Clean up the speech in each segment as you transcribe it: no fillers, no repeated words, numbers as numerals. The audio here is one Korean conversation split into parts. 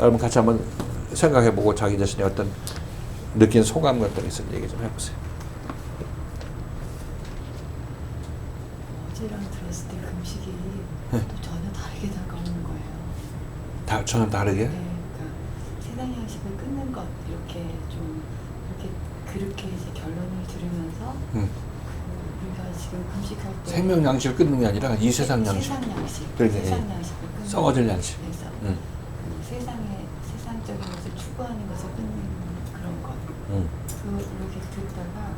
여러분 같이 한번 생각해보고 자기 자신이 어떤 느낀 소감 같은 게 있으면 얘기 좀 해보세요. 어제랑 들었을 때 금식이 또 전혀 다르게 다가오는 거예요. 전혀 다르게? 네, 그러니까 세상 양식을 끊는 것 이렇게 좀 그렇게 이제 결론을 들으면서 우리가 지금 금식할 때 생명 양식을 끊는 게 아니라 이 세상 양식. 세상 양식, 그러게, 세상 양식을 끊는 썩어질 양식. 그래서 세상적인 것을 추구하는 것을 끊는 그런 것. 그렇게 듣다가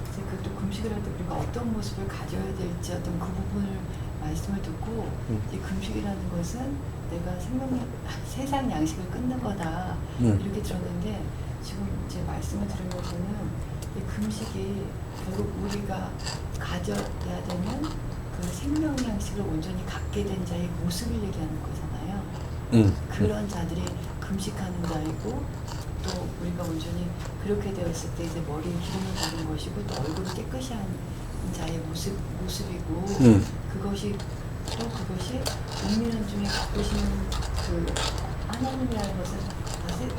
이제 그또 금식을 할 때 우리가 어떤 모습을 가져야 될지 어떤 그 부분을 말씀을 듣고 이제 금식이라는 것은 내가 세상 양식을 끊는 거다 이렇게 들었는데 지금 이제 말씀을 들으면서는 이 금식이 결국 우리가 가져야 되는 그 생명 양식을 온전히 갖게 된 자의 모습을 얘기하는 거잖아요. 그런 자들이 금식하는 자이고 또 우리가 온전히 그렇게 되었을 때 이제 머리에 기름을 바른 것이고 또 얼굴을 깨끗이 한 자의 모습이고 그것이 은밀한 중에 갖으시는 그 하나님이라는 것은 사실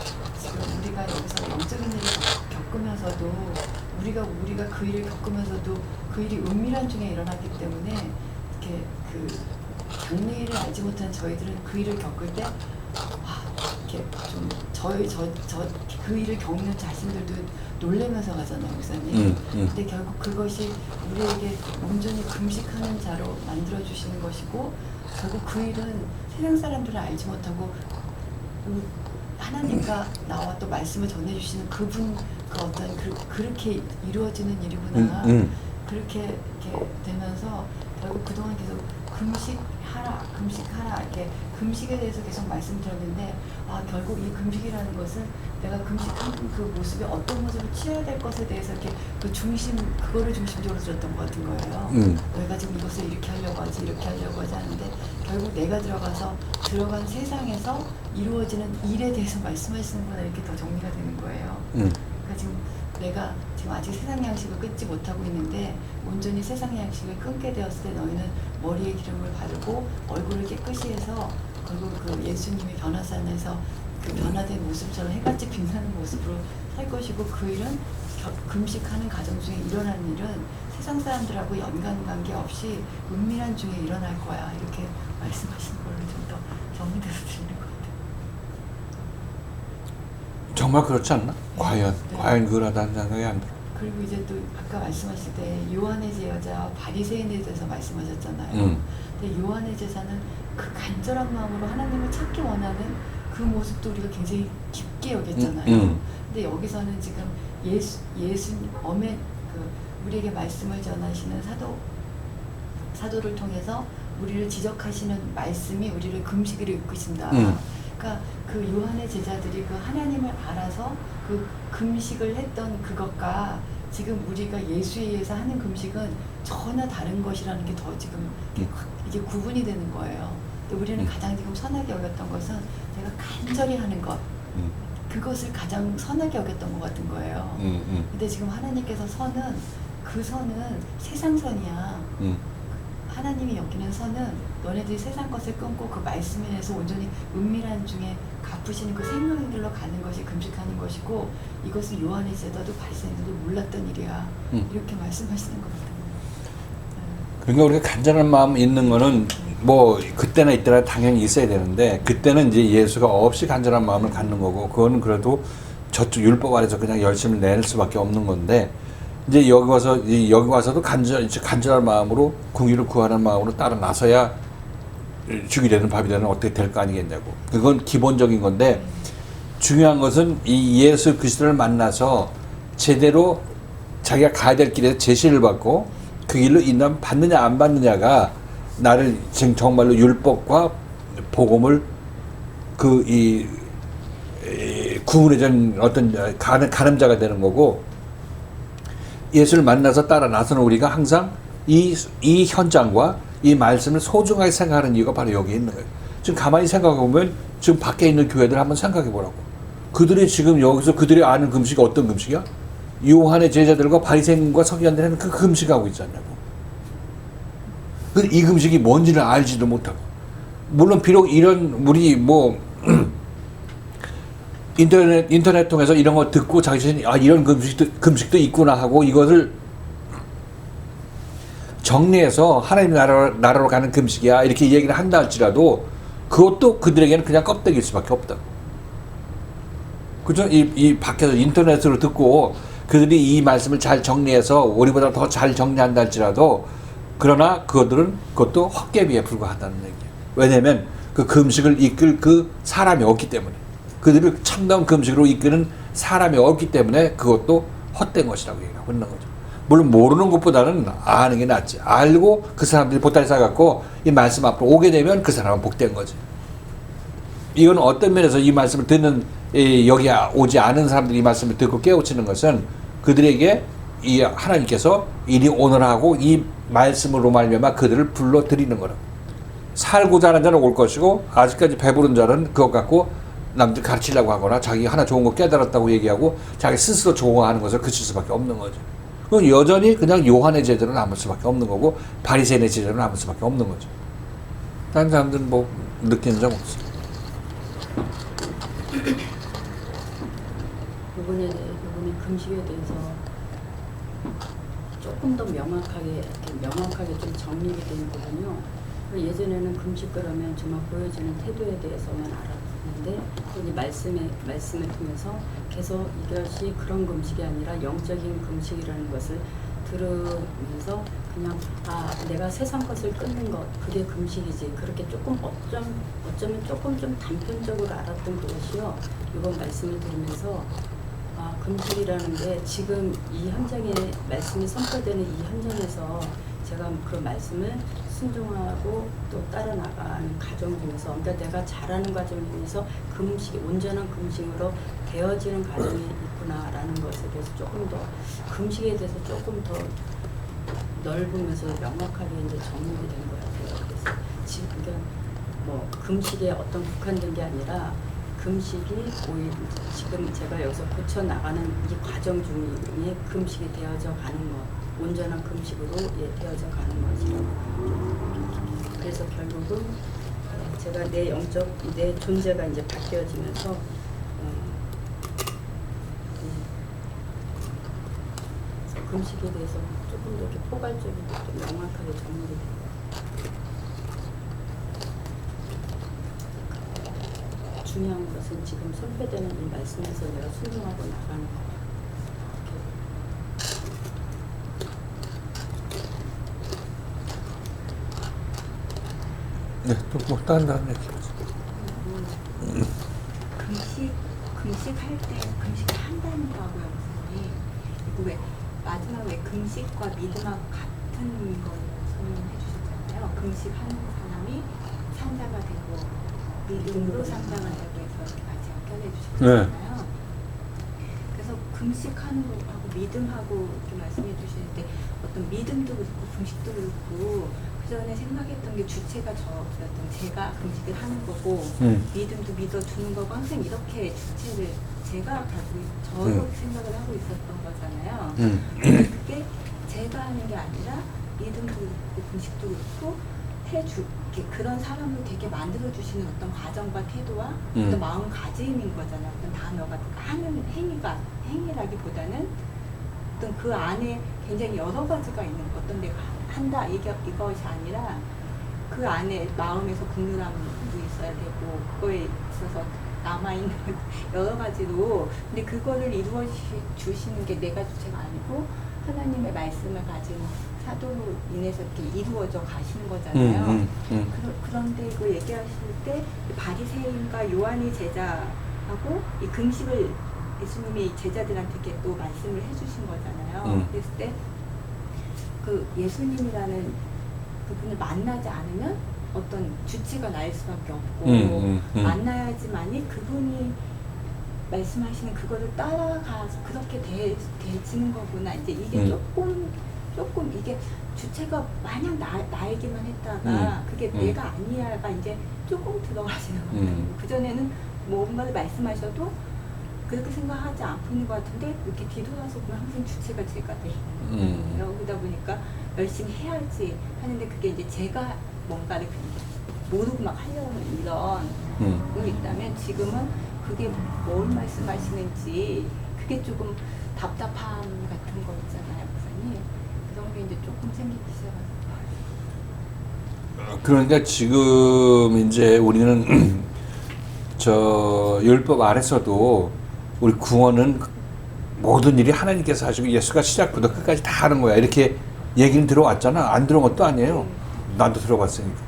지금 우리가 여기서 영적인 일을 겪으면서도 우리가 그 일을 겪으면서도 그 일이 은밀한 중에 일어났기 때문에 이렇게 그 장래일을 알지 못한 저희들은 그 일을 겪을 때 이렇게 좀 그 일을 겪는 자신들도 놀래면서 가잖아요, 목사님. 근데 결국 그것이 우리에게 온전히 금식하는 자로 만들어 주시는 것이고 결국 그 일은 세상 사람들은 알지 못하고 하나님과 나와 또 말씀을 전해주시는 그분 그 어떤 그렇게 이루어지는 일이구나. 그렇게 이렇게 되면서 결국 그동안 계속 금식하라 이렇게 금식에 대해서 계속 말씀드렸는데 결국 이 금식이라는 것은 내가 금식하는 그 모습이 어떤 모습을 취해야 될 것에 대해서 이렇게 그거를 중심적으로 들었던 것 같은 거예요. 내가 지금 이것을 이렇게 하려고 하지 하는데 결국 내가 들어간 세상에서 이루어지는 일에 대해서 말씀하시는구나 이렇게 더 정리가 되는 거예요. 그러니까 지금 내가 지금 아직 세상 양식을 끊지 못하고 있는데 온전히 세상 양식을 끊게 되었을 때 너희는 머리에 기름을 바르고 얼굴을 깨끗이 해서 결국 그 예수님의 변화산에서 그 변화된 모습처럼 해같이 빛나는 모습으로 살 것이고 그 일은 금식하는 가정 중에 일어나는 일은 세상 사람들하고 연관관계 없이 은밀한 중에 일어날 거야 이렇게 말씀하시는 걸로 좀 더 정리돼서 들리는 것 같아요. 정말 그렇지 않나? 네. 과연 그러다는 생각이 안 들어. 그리고 이제 또 아까 말씀하실 때 요한의 제자와 바리새인에 대해서 말씀하셨잖아요. 근데 요한의 제자는 그 간절한 마음으로 하나님을 찾기 원하는 그 모습도 우리가 굉장히 깊게 여겼잖아요. 근데 여기서는 지금 예수님 우리에게 말씀을 전하시는 사도를 통해서 우리를 지적하시는 말씀이 우리를 금식으로 이끄신다. 그러니까 그 요한의 제자들이 그 하나님을 알아서 그 금식을 했던 그것과 지금 우리가 예수에 의해서 하는 금식은 전혀 다른 것이라는 게 더 지금 이게 구분이 되는 거예요. 우리는 가장 지금 선하게 여겼던 것은 내가 간절히 하는 것 그것을 가장 선하게 여겼던 것 같은 거예요. 근데 지금 하나님께서 그 선은 세상 선이야. 하나님이 여기는 선은 너네들이 세상 것을 끊고 그 말씀에 대해서 온전히 은밀한 중에 갚으시는 그 생명의 길로 가는 것이 금식하는 것이고 이것은 요한의 제자도 바리새인들도 몰랐던 일이야. 이렇게 말씀하시는 것 같아요. 그러니까 우리가 간절한 마음 있는 거는 뭐 그때나 이때나 당연히 있어야 되는데 그때는 이제 예수가 없이 간절한 마음을 갖는 거고 그거는 그래도 저쪽 율법 아래서 그냥 열심히 낼 수밖에 없는 건데 이제 여기 와서도 간절한 마음으로 궁유를 구하는 마음으로 따라 나서야 죽이 되든 밥이 되든 어떻게 될 거 아니겠냐고. 그건 기본적인 건데 중요한 것은 이 예수 그리스도를 만나서 제대로 자기가 가야 될 길에 제시를 받고 그 길로 인도함 받느냐 안 받느냐가 나를 지금 정말로 율법과 복음을 구분해준 어떤 가늠자가 되는 거고 예수를 만나서 따라 나서는 우리가 항상 이 현장과 이 말씀을 소중하게 생각하는 이유가 바로 여기 있는 거예요. 지금 가만히 생각해 보면 지금 밖에 있는 교회들 한번 생각해 보라고. 그들이 지금 여기서 그들이 아는 금식이 어떤 금식이야? 요한의 제자들과 바리새인과 서기관들이 하는 그 금식하고 있지 않냐고. 이 금식이 뭔지를 알지도 못하고. 물론 비록 이런 우리 인터넷 통해서 이런 거 듣고 자기 자신이 이런 금식도 있구나 하고 이것을 정리해서 하나님 나라로 가는 금식이야 이렇게 얘기를 한다 할지라도 그것도 그들에게는 그냥 껍데기일 수밖에 없다. 그죠? 이 밖에서 인터넷으로 듣고 그들이 이 말씀을 잘 정리해서 우리보다 더 잘 정리한다 할지라도 그러나 그것도 헛개비에 불과하다는 얘기예요. 왜냐하면 그 금식을 이끌 그 사람이 없기 때문에 그들을 참다운 금식으로 이끄는 사람이 없기 때문에 그것도 헛된 것이라고 얘기하고 있는 거죠. 물론 모르는 것보다는 아는 게 낫지. 알고 그 사람들이 보따리 싸갖고 이 말씀 앞으로 오게 되면 그 사람은 복된 거지. 이건 어떤 면에서 이 말씀을 듣는 여기 오지 않은 사람들이 이 말씀을 듣고 깨우치는 것은 그들에게 이 하나님께서 이리 오너라고 이 말씀으로 말미암아 그들을 불러들이는 거라. 살고자 하는 자는 올 것이고 아직까지 배부른 자는 그것 갖고 남들 가르치려고 하거나 자기 하나 좋은 거 깨달았다고 얘기하고 자기 스스로 좋아하는 것을 그칠 수밖에 없는 거죠. 그럼 여전히 그냥 요한의 제자로 남을 수밖에 없는 거고 바리새인의 제자로 남을 수밖에 없는 거죠. 다른 사람들은 뭐 느끼는 점 없어요. 이번에 금식에 대해서 조금 더 명확하게 좀 정리가 된 거군요. 예전에는 금식 그러면 정말 보여지는 태도에 대해서만 알았는데 이 말씀을 통해서 계속 이것이 그런 금식이 아니라 영적인 금식이라는 것을 들으면서 그냥 내가 세상 것을 끊는 것 그게 금식이지 그렇게 조금 어쩌면 조금 좀 단편적으로 알았던 그것이요. 이번 말씀을 들으면서 금식이라는 게 지금 이 현장에 말씀이 선포되는 이 현장에서 제가 그 말씀을 순종하고 또 따라 나가는 과정 중에서 그러니까 내가 잘하는 과정 중에서 금식이 온전한 금식으로 되어지는 과정이 있구나라는 것에 대해서 조금 더 금식에 대해서 조금 더 넓으면서 명확하게 이제 정리가 된 것 같아요. 그래서 지금 그러니까 뭐 금식에 어떤 국한된 게 아니라 금식이 오히려 지금 제가 여기서 고쳐 나가는 이 과정 중에 금식이 되어져 가는 것, 온전한 금식으로 되어져 가는 것이라고. 그래서 결국은 제가 내 존재가 이제 바뀌어지면서 금식에 대해서 조금 더 이렇게 포괄적이고 좀 명확하게 정리가 됩니다. 중요한 것은 지금 선포되는 이 말씀에서 내가 순종하고 나가는 것. 네, 또 뭐 다른 얘기. 금식할 때 금식을 한다는 거고요, 선생님. 그리고 왜 마지막에 금식과 믿음하고 같은 걸 설명해 주셨잖아요. 금식하는 사람이 산자가 되고 믿음으로 산자가 되고 해서 같이 연결해 주셨잖아요. 그래서 금식하는 거하고 믿음하고 이렇게 말씀해 주시는데 어떤 믿음도 그렇고 금식도 그렇고 그 전에 생각했던 게 주체가 저였던 제가 금식을 하는 거고 믿음도 믿어주는 거고 항상 이렇게 주체를 제가 가지고 저로 생각을 하고 있었던 거잖아요. 근데 그게 제가 하는 게 아니라 믿음도 그렇고 금식도 그렇고 그런 사람을 되게 만들어주시는 어떤 과정과 태도와 어떤 마음가짐인 거잖아요. 어떤 단어가 하는 행위라기보다는 어떤 그 안에 굉장히 여러 가지가 있는 어떤 내가 한다 이것이 아니라 그 안에 마음에서 국률함도 있어야 되고 그거에 있어서 남아있는 여러 가지로 근데 그거를 이루어 주시는 게 내가 주체가 아니고 하나님의 말씀을 가진 사도로 인해서 이렇게 이루어져 가시는 거잖아요. 그런데 그 얘기하실 때 바리새인과 요한의 제자하고 이 금식을 예수님이 제자들한테 이렇게 또 말씀을 해주신 거잖아요. 그랬을 때 그 예수님이라는 그분을 만나지 않으면 어떤 주체가 나일 수밖에 없고 만나야지만이 그분이 말씀하시는 그거를 따라가서 그렇게 되지는 거구나. 이제 이게 조금 이게 주체가 마냥 나에게만 했다가 그게 내가 아니야가 이제 조금 들어가시는 것 같아요. 그전에는 뭔가를 말씀하셔도 그렇게 생각하지 않고 있는 것 같은데 이렇게 뒤돌아서 보면 항상 주체가 제가 돼 있는 거예요. 그러다 보니까 열심히 해야지 하는데 그게 이제 제가 뭔가를 모르고 막 하려는 이런 부분이 있다면 지금은 그게 뭘 말씀하시는지 그게 조금 답답함 같은 거 있잖아요, 목사님. 그런 게 이제 조금 생기기 시작하는 그러니까 지금 이제 우리는 저 율법 아래서도 우리 구원은 모든 일이 하나님께서 하시고 예수가 시작부터 끝까지 다 하는 거야. 이렇게 얘기는 들어왔잖아. 안 들어온 것도 아니에요. 나도 들어봤으니까.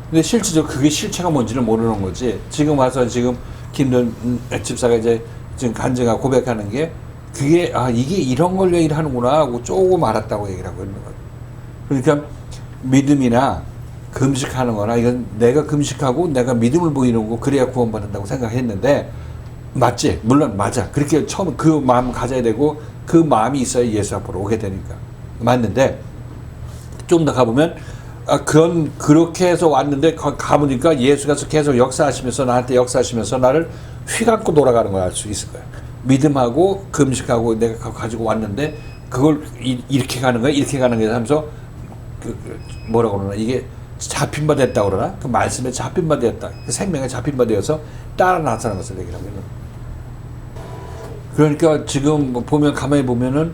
근데 실질적으로 그게 실체가 뭔지를 모르는 거지. 지금 와서 지금 김전 집사가 이제 지금 간증하고 고백하는 게 그게 이게 이런 걸 얘기를 하는구나 하고 조금 알았다고 얘기를 하고 있는 거예요. 그러니까 믿음이나 금식하는 거나 이건 내가 금식하고 내가 믿음을 보이는 거 그래야 구원받는다고 생각했는데 맞지? 물론 맞아. 그렇게 처음 그 마음 가져야 되고 그 마음이 있어야 예수 앞으로 오게 되니까 맞는데 좀 더 가보면 그렇게 해서 왔는데 가보니까 예수가 계속 역사하시면서 나한테 역사하시면서 나를 휘감고 돌아가는 걸 알 수 있을 거야. 믿음하고 금식하고 내가 가지고 왔는데 그걸 이렇게 가는 거야 이렇게 가는 거야 하면서 뭐라고 그러나 이게 잡힌 바 됐다고 그러나 그 말씀에 잡힌 바 되었다. 그 생명에 잡힌 바 되어서 따라 나타나는 것을 얘기를 하고 있는 거야. 그러니까 지금 보면 가만히 보면은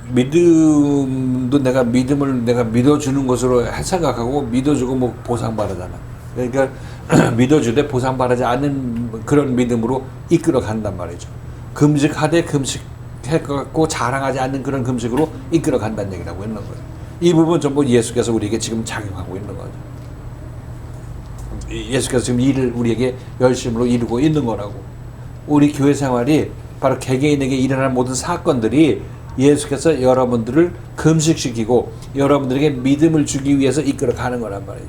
믿음도 내가 믿음을 내가 믿어주는 것으로 생각하고 믿어주고 뭐 보상받으잖아. 그러니까 믿어주되 보상받지 않는 그런 믿음으로 이끌어 간단 말이죠. 금식하되 금식해갖고 자랑하지 않는 그런 금식으로 이끌어 간다는 얘기를 하고 있는 거예요. 이 부분 전부 예수께서 우리에게 지금 작용하고 있는 거죠. 예수께서 지금 일을 우리에게 열심으로 이루고 있는 거라고. 우리 교회 생활이 바로 개개인에게 일어나는 모든 사건들이 예수께서 여러분들을 금식시키고 여러분들에게 믿음을 주기 위해서 이끌어 가는 거란 말이죠.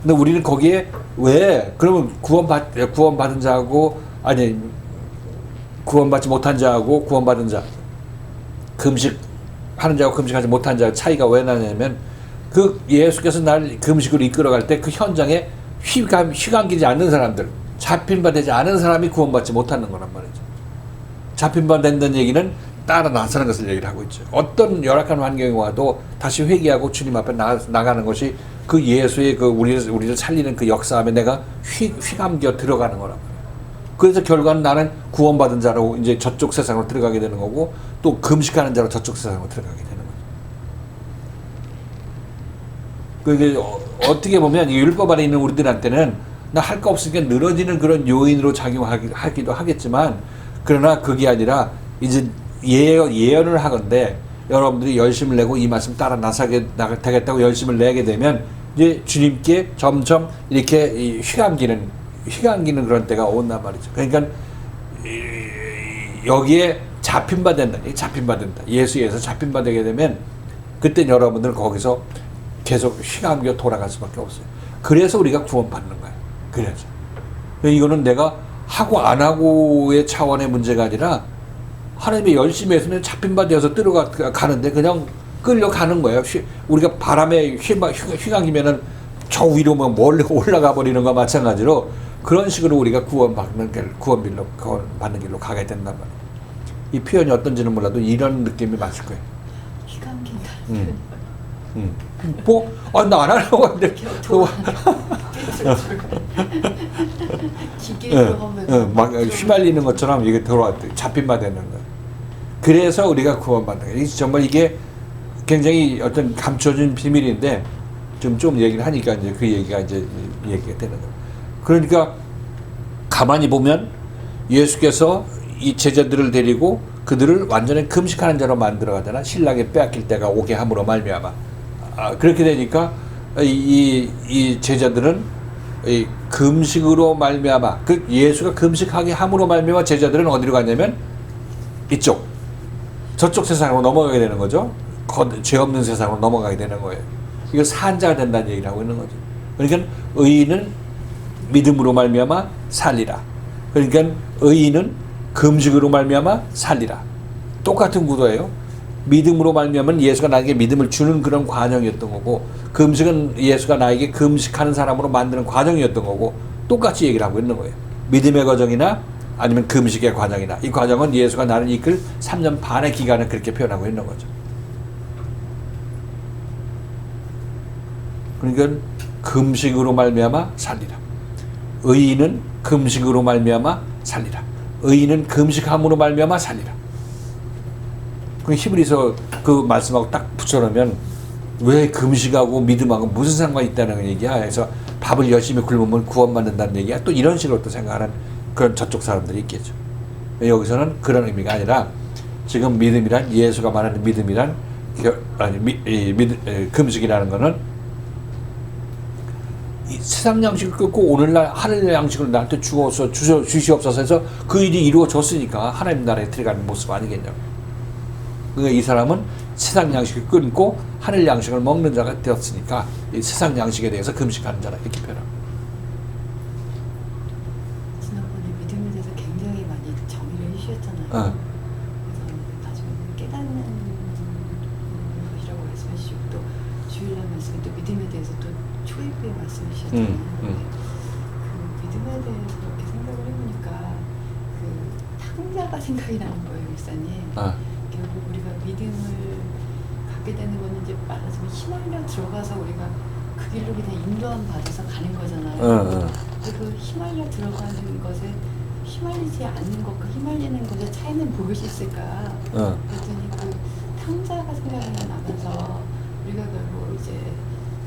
근데 우리는 거기에 왜 그러면 구원받은 자하고 아니 구원받지 못한 자하고 구원받은 자 금식하는 자하고 금식하지 못한 자 차이가 왜 나냐면 그 예수께서 날 금식으로 이끌어갈 때 그 현장에 휘감기지 않는 사람들 잡힌 바 되지 않은 사람이 구원받지 못하는 거란 말이죠. 잡힌 바 된다는 얘기는 따라 나서는 것을 얘기를 하고 있죠. 어떤 열악한 환경이 와도 다시 회개하고 주님 앞에 나가는 것이 그 예수의 그 우리를 살리는 그 역사함에 내가 휘감겨 들어가는 거란 말이에요. 그래서 결과는 나는 구원받은 자로 이제 저쪽 세상으로 들어가게 되는 거고 또 금식하는 자로 저쪽 세상으로 들어가게 되는 거죠. 그게 어떻게 보면 이 율법 안에 있는 우리들한테는 나 할 거 없으니까 늘어지는 그런 요인으로 작용하기도 하겠지만 그러나 그게 아니라 이제 예언을 하건대 여러분들이 열심을 내고 이 말씀 따라 나서게 되겠다고 열심을 내게 되면 이제 주님께 점점 이렇게 휘감기는 그런 때가 온단 말이죠. 그러니까 여기에 잡힌 바 된다. 예수에서 잡힌 바 되게 되면 그때 여러분들은 거기서 계속 휘감겨 돌아갈 수밖에 없어요. 그래서 우리가 구원받는 거예요. 그래서 이거는 내가 하고 안 하고의 차원의 문제가 아니라 하나님이 열심히 해서는 잡힌 바 되어서 가는데 그냥 끌려가는 거예요. 우리가 바람에 휘감기면은 저 위로 멀리 올라가 버리는 것과 마찬가지로 그런 식으로 우리가 구원받는 길로 가게 된단 말이에요. 이 표현이 어떤지는 몰라도 이런 느낌이 맞을 거예요. 휘감긴다. 나 안 하려고 했는데. 기계에 들어가면 막 휘말리는 것처럼 이게 잡힌 바 되는 거예요. 그래서 우리가 구원받는 거예요. 정말 이게 굉장히 어떤 감춰진 비밀인데 좀 얘기를 하니까 이제 그 얘기가 되는 거예요. 그러니까 가만히 보면 예수께서 이 제자들을 데리고 그들을 완전히 금식하는 자로 만들어 가잖아. 신랑이 빼앗길 때가 오게 함으로 말미암아. 그렇게 되니까 이 제자들은 이 금식으로 말미암아 그 예수가 금식하게 함으로 말미암아 제자들은 어디로 가냐면 저쪽 세상으로 넘어가게 되는 거죠. 죄 없는 세상으로 넘어가게 되는 거예요. 이거 산자가 된다는 얘기를 하고 있는 거죠. 그러니까 의인은 믿음으로 말미암아 살리라. 그러니까 의인은 금식으로 말미암아 살리라. 똑같은 구도예요. 믿음으로 말미암은 예수가 나에게 믿음을 주는 그런 과정이었던 거고 금식은 예수가 나에게 금식하는 사람으로 만드는 과정이었던 거고 똑같이 얘기를 하고 있는 거예요. 믿음의 과정이나 아니면 금식의 과정이나 이 과정은 예수가 나를 이끌 3년 반의 기간을 그렇게 표현하고 있는 거죠. 그러니까 금식으로 말미암아 살리라. 의인은 금식으로 말미암아 살리라. 의인은 금식함으로 말미암아 살리라. 그 히브리서 그 말씀하고 딱 붙여놓으면 왜 금식하고 믿음하고 무슨 상관이 있다는 얘기야. 그래서 밥을 열심히 굶으면 구원받는다는 얘기야. 또 이런 식으로 또 생각하는 그런 저쪽 사람들이 있겠죠. 여기서는 그런 의미가 아니라 지금 믿음이란, 예수가 말하는 믿음이란 금식이라는 거는 이 세상 양식을 끊고 오늘날 하늘의 양식을 나한테 주시옵소서 해서 그 일이 이루어졌으니까 하나님 나라에 들어가는 모습 아니겠냐고. 그러니까 이 사람은 세상 양식을 끊고 하늘 양식을 먹는 자가 되었으니까 이 세상 양식에 대해서 금식하는 자라 이렇게 표현합니다. 지난번에 믿음에 대해서 굉장히 많이 정의를 해주셨잖아요. 그래서 나중에 깨닫는 것이라고 말씀하시고 또 주일날 말씀에 또 믿음에 대해서 또 초입부에 말씀해 주셨잖아요. 그 믿음에 대해서 이렇게 생각을 해보니까 그 탕자가 생각이 나는 거예요, 목사님. 결국 우리가 믿음을 갖게 되는 거는 이제 말하자면 휘말려 들어가서 우리가 그 길로 그냥 인도함 받아서 가는 거잖아요. 근데 그 휘말려 들어가는 것에 휘말리지 않는 것과 휘말리는 것의 차이는 무엇이 있을까? 그랬더니 그 탕자가 생각이 나면서 우리가 결국 이제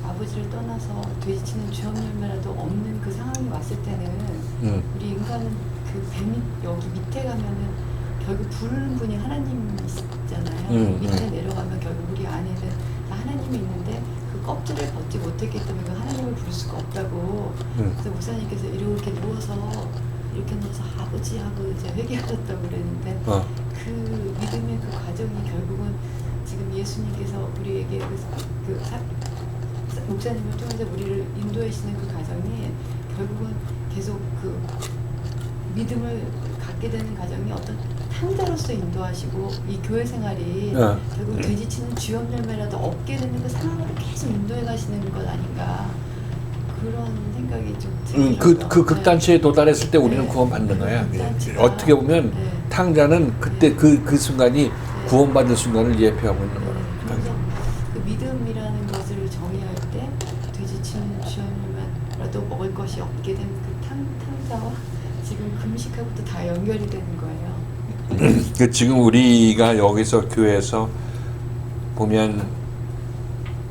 아버지를 떠나서 되지치는 주업 열매라도 없는 그 상황이 왔을 때는 우리 인간은 그 뱀이 여기 밑에 가면은 결국 부르는 분이 하나님이시잖아요. 밑에 내려가면 결국 우리 안에는 하나님이 있는데 그 껍질을 벗지 못했기 때문에 그 하나님을 부를 수가 없다고. 그래서 목사님께서 이렇게 누워서 이렇게 누워서 아버지 하고 이제 회개하셨다고 그랬는데 그 믿음의 그 과정이 결국은 지금 예수님께서 우리에게 목사님을 통해서 우리를 인도하시는 그 과정이 결국은 계속 그 믿음을 갖게 되는 과정이 어떤 탕자로서 인도하시고 이 교회 생활이 결국 되지치는 주업 열매라도 얻게 되는 그 상황으로 계속 인도해 가시는 것 아닌가 그런 생각이 좀 들어요. 그 극단치에 도달했을 때 우리는 구원받는 거야. 어떻게 보면 탕자는 그때 그 순간이 구원받는 순간을 예표하고 있는 거야. 그래서 그 믿음이라는 것을 정의할 때 되지치는 주업 열매라도 먹을 것이 없게 된 그 탕자와 지금 금식하고도 다 연결이 되는 거예요. 지금 우리가 여기서 교회에서 보면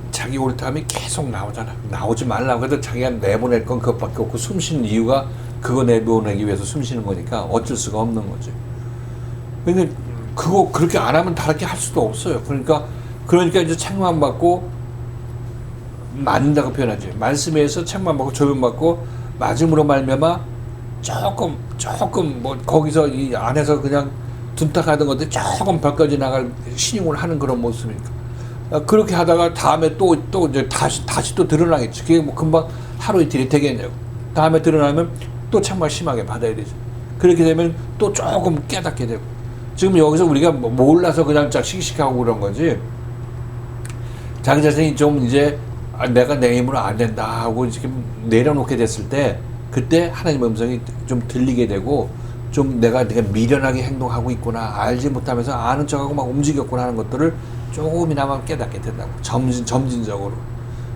자기 옳다함이 계속 나오잖아. 나오지 말라고 해도 자기가 내보낼 건 그것밖에 없고 숨 쉬는 이유가 그거 내보내기 위해서 숨 쉬는 거니까 어쩔 수가 없는 거지. 근데 그거 그렇게 안 하면 다르게 할 수도 없어요. 그러니까 이제 책망 받고 맞는다고 표현하지. 말씀에서 책망 받고 조명 받고 맞음으로 말미암아 조금 뭐 거기서 이 안에서 그냥 둔탁하던 것들 조금 벗겨져 나갈 신용을 하는 그런 모습이니까 그렇게 하다가 다음에 또 이제 다시 또 드러나겠지. 그게 뭐 금방 하루 이틀이 되겠냐고. 다음에 드러나면 또 정말 심하게 받아야 되죠. 그렇게 되면 또 조금 깨닫게 되고. 지금 여기서 우리가 몰라서 그냥 쫙 씩씩하고 그런 거지. 자기 자신이 좀 이제 내가 내 힘으로 안 된다 하고 지금 내려놓게 됐을 때 그때 하나님의 음성이 좀 들리게 되고 좀 내가 미련하게 행동하고 있구나 알지 못하면서 아는 척하고 막 움직였구나 하는 것들을 조금이나마 깨닫게 된다고. 점진적으로.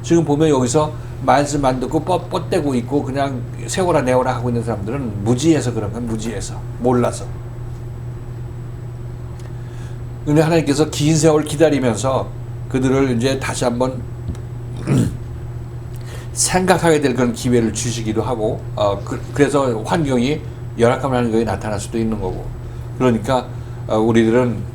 지금 보면 여기서 말씀 안 듣고 뻗대고 있고 그냥 세워라 내워라 하고 있는 사람들은 무지해서 그런 거야. 무지해서 몰라서. 근데 하나님께서 긴 세월 기다리면서 그들을 이제 다시 한번 생각하게 될 그런 기회를 주시기도 하고 그래서 환경이 열악한 환경이 나타날 수도 있는 거고. 그러니까 우리들은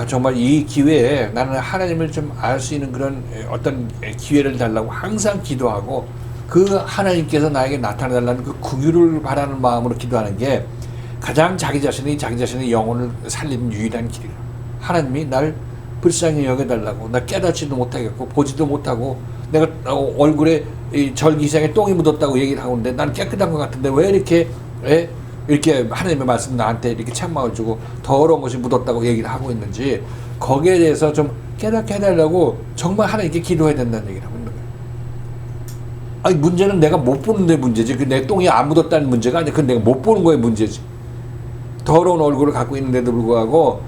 정말 이 기회에 나는 하나님을 좀 알 수 있는 그런 어떤 기회를 달라고 항상 기도하고 그 하나님께서 나에게 나타나달라는 그 긍휼을 바라는 마음으로 기도하는 게 가장 자기 자신의 영혼을 살리는 유일한 길이에요. 하나님이 날 불쌍히 여겨달라고. 나 깨닫지도 못하겠고 보지도 못하고 내가 얼굴에 이 절기생에 똥이 묻었다고 얘기를 하고 있는데 난 깨끗한 것 같은데 왜 이렇게 하나님의 말씀 나한테 이렇게 책망을 주고 더러운 것이 묻었다고 얘기를 하고 있는지 거기에 대해서 좀 깨닫게 해달라고 정말 하나님께 기도해야 된다는 얘기를 하고 있는 거예요. 아니 문제는 내가 못 보는데 문제지. 그 내 똥이 안 묻었다는 문제가 아니야. 그건 내가 못 보는 거에 문제지. 더러운 얼굴을 갖고 있는데도 불구하고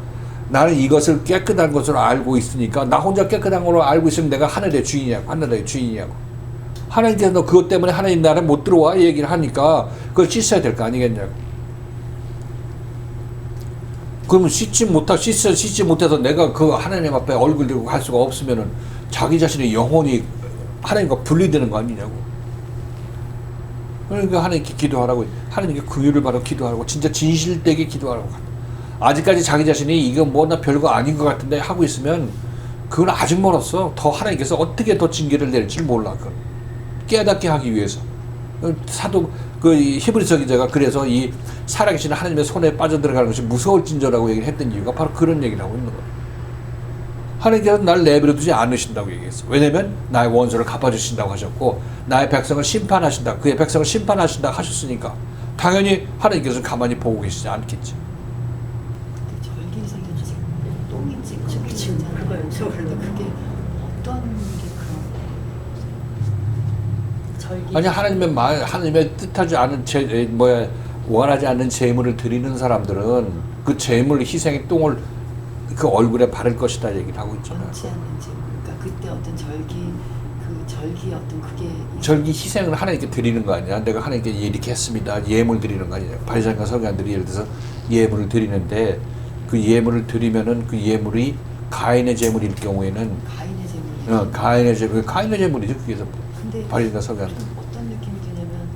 나는 이것을 깨끗한 것으로 알고 있으니까 나 혼자 깨끗한 걸로 알고 있으면 내가 하늘의 주인이냐고. 하나님께서 너 그것 때문에 하나님 나라에 못 들어와 얘기를 하니까 그걸 씻어야 될 거 아니겠냐고. 그러면 씻지 못해서 내가 그 하나님 앞에 얼굴 들고 갈 수가 없으면은 자기 자신의 영혼이 하나님과 분리되는 거 아니냐고. 그러니까 하나님께 기도하라고, 하나님께 긍휼을 바라고 기도하라고, 진짜 진실되게 기도하라고. 아직까지 자기 자신이 이거 뭐 나 별거 아닌 것 같은데 하고 있으면 그건 아직 멀었어. 더 하나님께서 어떻게 더 징계를 내릴지 몰라. 그건 깨닫게 하기 위해서. 사도 그 히브리서 기자가 그래서 이 살아계신 하나님의 손에 빠져들어가는 것이 무서울진저라고 얘기를 했던 이유가 바로 그런 얘기를 하고 있는 거예요. 하나님께서 나를 내버려 두지 않으신다고 얘기했어. 왜냐면 나의 원수를 갚아주신다고 하셨고 나의 백성을 심판하신다. 그의 백성을 심판하신다 하셨으니까 당연히 하나님께서는 가만히 보고 계시지 않겠지. 절기생인지 똥인지 지금 그걸 그런데 그게 어떤 게 그런 절기 아니 하나님의 말, 하나님의 뜻하지 않은 원하지 않는 제물을 드리는 사람들은 그 제물 희생의 똥을 그 얼굴에 바를 것이다 얘기를 하고 있잖아요. 원치 않는 제물. 그러니까 그때 어떤 절기 어떤 그게 절기 희생을 하나님께 드리는 거 아니야. 내가 하나님께 이렇게 했습니다. 예물 드리는 거 아니야. 바리새인과 서기관들이 예를 들어서 예물을 드리는데 그 예물을 드리면은 그 예물이 가인의 제물일 경우에는 가인의 제물이. 가인의 제물이죠. 그게 근데 바리새인과 서기관. 어떤 느낌이 드냐면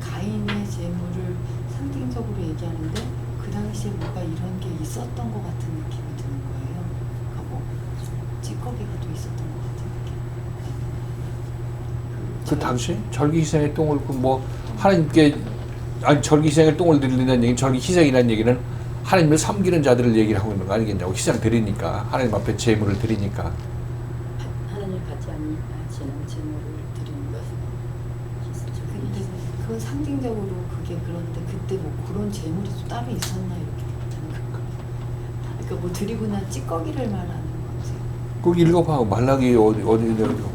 가인의 제물을 상징적으로 얘기하는데 그 당시에 뭔가 이런 게 있었던 것 같은 느낌이 드는 거예요. 그러니까 뭐 찌꺼기가 또 있었던 것 같은 느낌. 그 당시 절기 희생의 똥을 뭐 하나님께 아니 절기 희생의 똥을 드린다는 얘기는 절기 희생이라는 얘기는 하나님을 섬기는 자들을 얘기를 하고 있는 거 아니겠냐고. 희생 드리니까 하나님 앞에 제물을 드리니까. 하나님 같지 않는 제물을 드리는 것은 근데 그건 상징적으로 그게 그런데 그때 뭐 그런 제물이 또 따로 있었나 이렇게 그러니까 뭐 드리고 난 찌꺼기를 말하는 거지. 꼭 읽어봐. 말라기 어디 내가지고.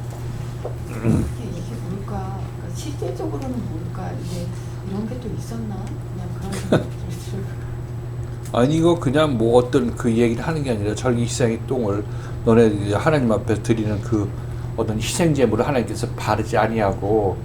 이게 뭘까? 그러니까 실질적으로는 뭘까? 이게 이런 게 또 있었나? 그냥 그런 생각이 들어요. 아니 이거 그냥 뭐 어떤 그 얘기를 하는 게 아니라 절기 희생의 똥을 너네 이제 하나님 앞에 드리는 그 어떤 희생 제물을 하나님께서 바르지 아니하고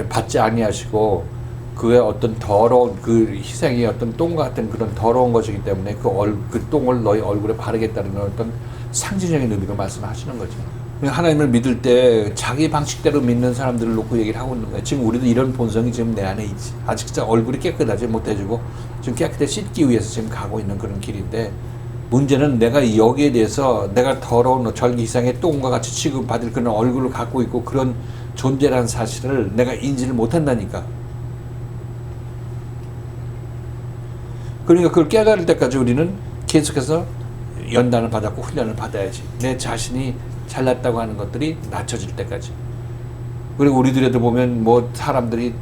받지 아니하시고 그의 어떤 더러운 그 희생이 어떤 똥 같은 그런 더러운 것이기 때문에 그 똥을 너희 얼굴에 바르겠다는 어떤 상징적인 의미로 말씀하시는 거죠. 하나님을 믿을 때 자기 방식대로 믿는 사람들을 놓고 얘기를 하고 있는 거예요. 지금 우리도 이런 본성이 지금 내 안에 있지. 아직 진짜 얼굴이 깨끗하지 못해지고 지금 깨끗하게 씻기 위해서 지금 가고 있는 그런 길인데 문제는 내가 여기에 대해서 내가 더러운 절기 희생의 똥과 같이 취급받을 그런 얼굴을 갖고 있고 그런 존재라는 사실을 내가 인지를 못한다니까. 그러니까 그걸 깨달을 때까지 우리는 계속해서 연단을 받았고 훈련을 받아야지. 내 자신이 잘났다고 하는 것들이 낮춰질 때까지. 그리고 우리들에도 보면 뭐 사람들이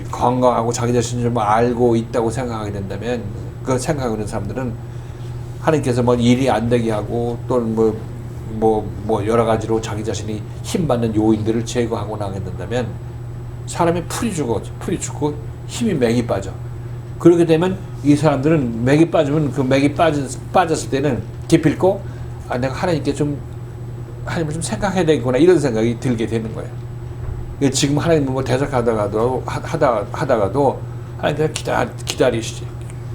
건강하고 자기 자신을 좀 알고 있다고 생각하게 된다면 그 생각하고 있는 사람들은 하나님께서 뭐 일이 안 되게 하고 또는 뭐 여러 가지로 자기 자신이 힘받는 요인들을 제거하고 나가게 된다면 사람이 풀이 죽고 힘이 맥이 빠져. 그렇게 되면 이 사람들은 맥이 빠지면 그 맥이 빠졌을 때는 기필코 내가 하나님을 좀 생각해야 되겠구나 이런 생각이 들게 되는 거예요. 지금 하나님을 뭐 대적하다가도 하나님께서 기다리시지.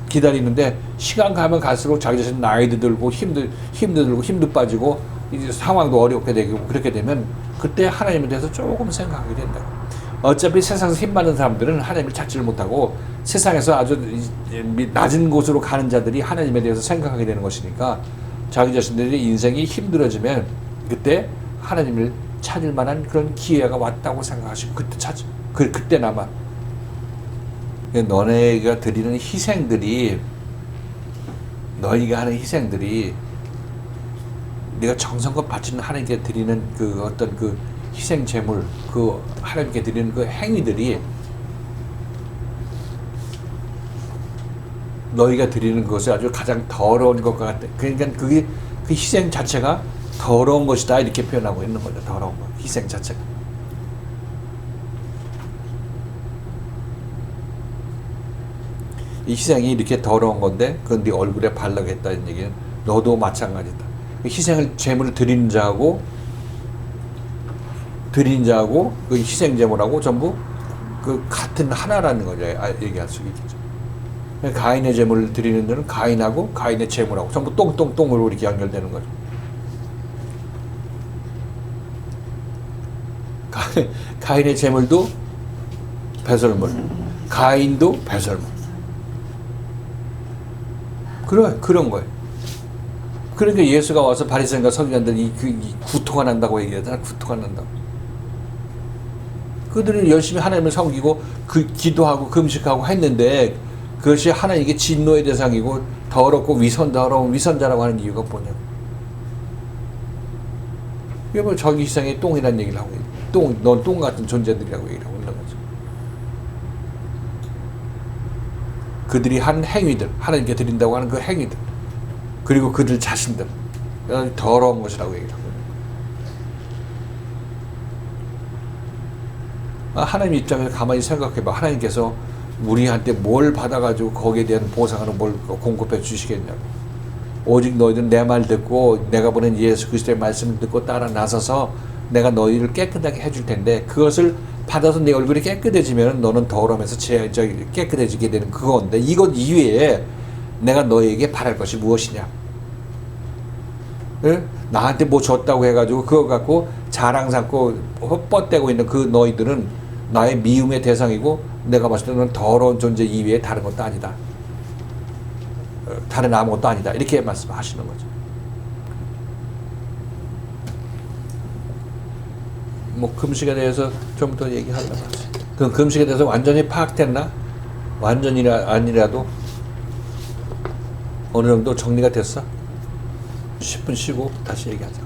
기다리는데 시간 가면 갈수록 자기 자신 나이도 들고 힘도 빠지고 이제 상황도 어렵게 되고 그렇게 되면 그때 하나님에 대해서 조금 생각하게 된다. 어차피 세상에서 힘 많은 사람들은 하나님을 찾지를 못하고 세상에서 아주 낮은 곳으로 가는 자들이 하나님에 대해서 생각하게 되는 것이니까 자기 자신들의 인생이 힘들어지면 그때 하나님을 찾을 만한 그런 기회가 왔다고 생각하시고 그때 찾지. 그때나마 너네가 드리는 희생들이 너희가 하는 희생들이 네가 정성껏 바치는 하나님께 드리는 그 어떤 그 희생 제물 그 하나님께 드리는 그 행위들이 너희가 드리는 것이 아주 가장 더러운 것과 같아. 그러니까 그게 그 희생 자체가 더러운 것이다 이렇게 표현하고 있는 거죠. 더러운 것, 희생 자체가. 이 희생이 이렇게 더러운 건데 그건 네 얼굴에 바르겠다는 얘기는 너도 마찬가지다. 희생을 제물을 드리는 자하고 드린 자하고 그 희생제물하고 전부 그 같은 하나라는 거죠. 얘기할 수 있겠죠. 가인의 제물을 드리는 데는 가인하고 가인의 제물하고 전부 똥으로 이렇게 연결되는 거죠. 가인의 제물도 배설물, 가인도 배설물. 그런 거예요. 그러니까 예수가 와서 바리새인과 서기관들 이 구토가 난다고 얘기하잖아. 구토가 난다고. 그들은 열심히 하나님을 섬기고 기도하고 금식하고 했는데 그것이 하나님께 진노의 대상이고 더럽고 더러운 위선자라고 하는 이유가 뭐냐고. 이게 뭐 저기 세상에 똥이라는 얘기를 하고 넌 똥 같은 존재들이라고 얘기를 하고 있는 거죠. 그들이 한 행위들, 하나님께 드린다고 하는 그 행위들, 그리고 그들 자신들 더러운 것이라고 얘기를 하고 하나님 입장에서 가만히 생각해봐. 하나님께서 우리한테 뭘 받아가지고 거기에 대한 보상으로 뭘 공급해 주시겠냐고. 오직 너희들은 내 말 듣고 내가 보낸 예수 그리스도의 말씀을 듣고 따라 나서서 내가 너희를 깨끗하게 해줄 텐데 그것을 받아서 내 얼굴이 깨끗해지면 너는 더러움에서 깨끗해지게 되는 그건데 이것 이외에 내가 너희에게 바랄 것이 무엇이냐. 응? 나한테 뭐 줬다고 해가지고 그거 갖고 자랑 삼고 헛뻗대고 있는 그 너희들은 나의 미움의 대상이고 내가 봤을 때는 더러운 존재 이외에 다른 것도 아니다. 다른 아무것도 아니다. 이렇게 말씀하시는 거죠. 뭐 금식에 대해서 좀 더 얘기하려고 하지. 그럼 금식에 대해서 완전히 파악됐나? 완전이라 아니라도 어느 정도 정리가 됐어? 10분 쉬고 다시 얘기하자.